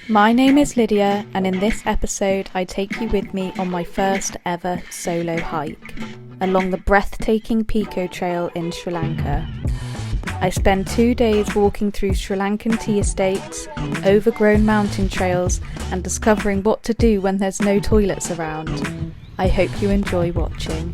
My name is Lydia, and in this episode I take you with me on my first ever solo hike along the breathtaking Pekoe Trail in Sri Lanka. I spend 2 days walking through Sri Lankan tea estates, overgrown mountain trails, and discovering what to do when there's no toilets around. I hope you enjoy watching.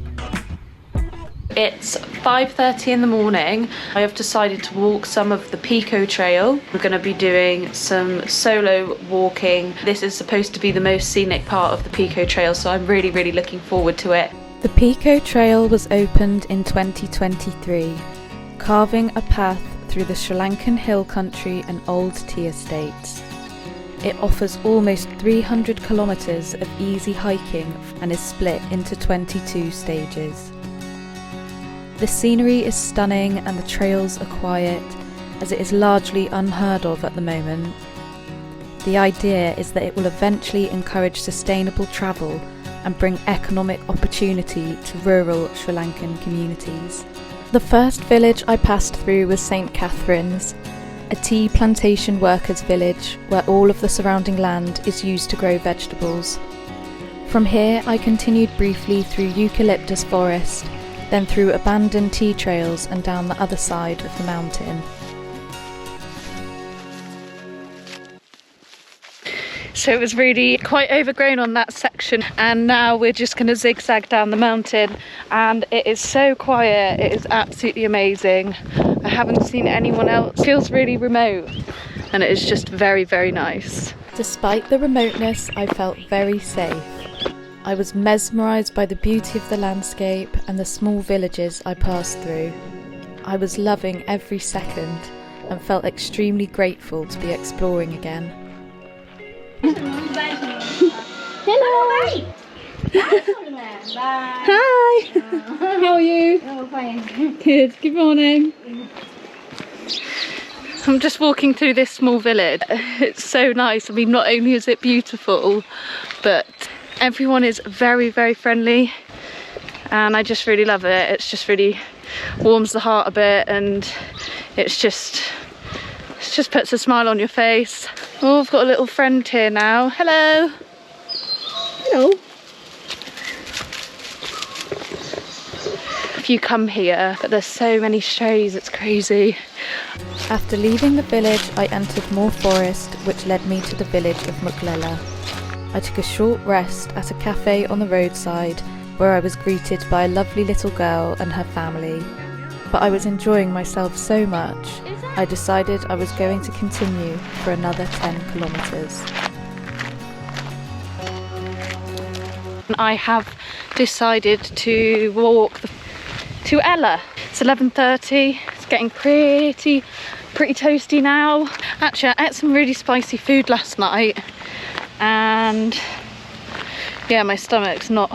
It's 5:30 in the morning. I have decided to walk some of the Pekoe Trail. I'm going to be doing some solo walking. This is supposed to be the most scenic part of the Pekoe Trail, so I'm really looking forward to it. The Pekoe Trail was opened in 2023, carving a path through the Sri Lankan hill country and old tea estates. It offers almost 300 kilometres of easy hiking and is split into 22 stages. The scenery is stunning and the trails are quiet, as it is largely unheard of at the moment. The idea is that it will eventually encourage sustainable travel and bring economic opportunity to rural Sri Lankan communities. The first village I passed through was St. Catherine's, a tea plantation workers' village where all of the surrounding land is used to grow vegetables. From here I continued briefly through eucalyptus forest, then through abandoned tea trails and down the other side of the mountain. So it was really quite overgrown on that section, and now we're just going to zigzag down the mountain, and it is so quiet. It is absolutely amazing. I haven't seen anyone else. It feels really remote, and it is just very nice. Despite the remoteness, I felt very safe. I was mesmerised by the beauty of the landscape and the small villages I passed through. I was loving every second and felt extremely grateful to be exploring again. Hello! Hi! How are you? Oh, fine. Good, good morning. I'm just walking through this small village. It's so nice. I mean, not only is it beautiful, but everyone is very friendly, and I just really love it. It's just really warms the heart a bit, and it just puts a smile on your face. Oh, I've got a little friend here now. Hello. Hello. If you come here, but there's so many strays, it's crazy. After leaving the village, I entered more forest, which led me to the village of Muklela. I took a short rest at a cafe on the roadside where I was greeted by a lovely little girl and her family. But I was enjoying myself so much, I decided I was going to continue for another 10 kilometres. I have decided to walk to Ella. It's 11:30, it's getting pretty toasty now. Actually, I ate some really spicy food last night, and yeah, my stomach's not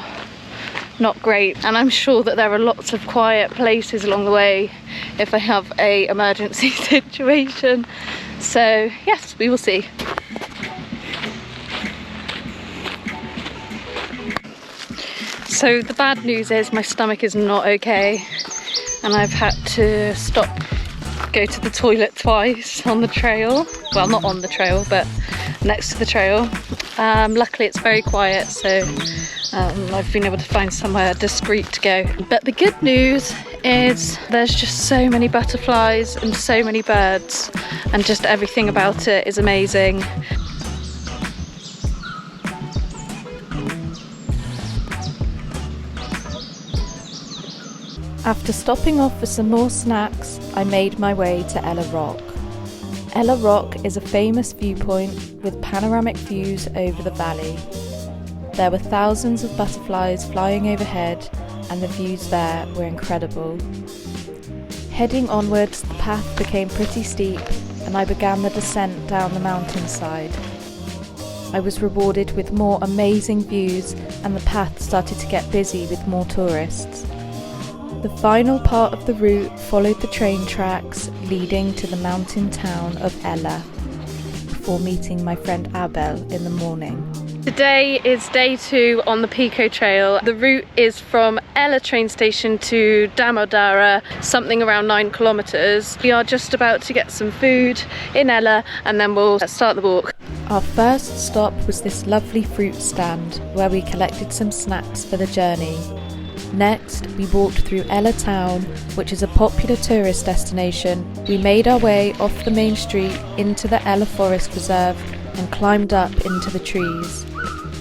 great, and I'm sure that there are lots of quiet places along the way if I have a emergency situation. So yes, we will see. So the bad news is my stomach is not okay, and I've had to go to the toilet twice on the trail. Well, not on the trail, but next to the trail. Luckily it's very quiet, so I've been able to find somewhere discreet to go. But the good news is there's just so many butterflies and so many birds, and just everything about it is amazing. After stopping off for some more snacks, I made my way to Ella Rock. Ella Rock is a famous viewpoint with panoramic views over the valley. There were thousands of butterflies flying overhead, and the views there were incredible. Heading onwards, the path became pretty steep, and I began the descent down the mountainside. I was rewarded with more amazing views, and the path started to get busy with more tourists. The final part of the route followed the train tracks leading to the mountain town of Ella, before meeting my friend Abel in the morning. Today is day 2 on the Pekoe Trail. The route is from Ella train station to Damodara, something around 9 kilometres. We are just about to get some food in Ella, and then we'll start the walk. Our first stop was this lovely fruit stand where we collected some snacks for the journey. Next, we walked through Ella town, which is a popular tourist destination. We made our way off the main street into the Ella Forest Reserve and climbed up into the trees.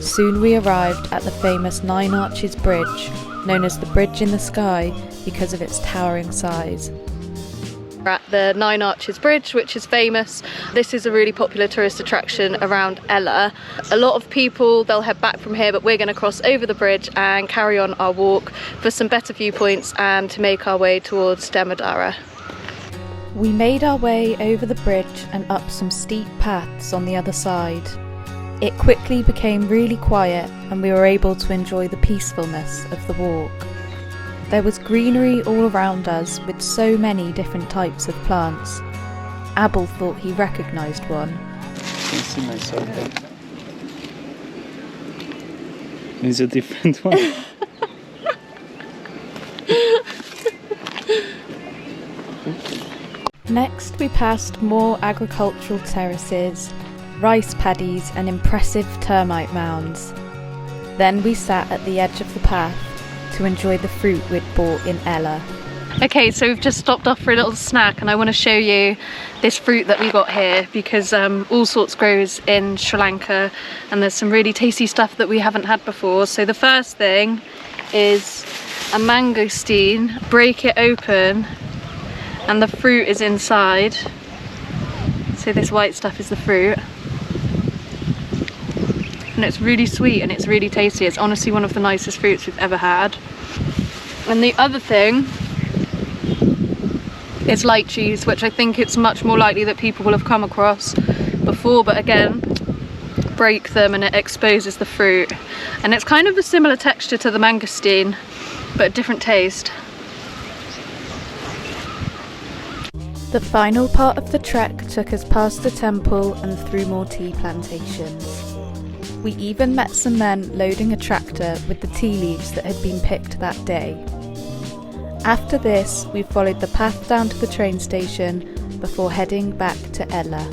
Soon we arrived at the famous Nine Arches Bridge, known as the Bridge in the Sky because of its towering size. We're at the Nine Arches Bridge, which is famous. This is a really popular tourist attraction around Ella. A lot of people, they'll head back from here, but we're going to cross over the bridge and carry on our walk for some better viewpoints and to make our way towards Demadara. We made our way over the bridge and up some steep paths on the other side. It quickly became really quiet and we were able to enjoy the peacefulness of the walk. There was greenery all around us with so many different types of plants. Abel thought he recognised one. I can see myself there. It's a different one. Next we passed more agricultural terraces, rice paddies and impressive termite mounds. Then we sat at the edge of the path to enjoy the fruit we'd bought in Ella. Okay, so we've just stopped off for a little snack and I want to show you this fruit that we got here because all sorts grows in Sri Lanka and there's some really tasty stuff that we haven't had before. So the first thing is a mangosteen. Break it open and the fruit is inside. So this white stuff is the fruit. And it's really sweet and it's really tasty. It's honestly one of the nicest fruits we've ever had. And the other thing is lychees, which I think it's much more likely that people will have come across before, but again, break them and it exposes the fruit. And it's kind of a similar texture to the mangosteen, but a different taste. The final part of the trek took us past the temple and through more tea plantations. We even met some men loading a tractor with the tea leaves that had been picked that day. After this, we followed the path down to the train station before heading back to Ella.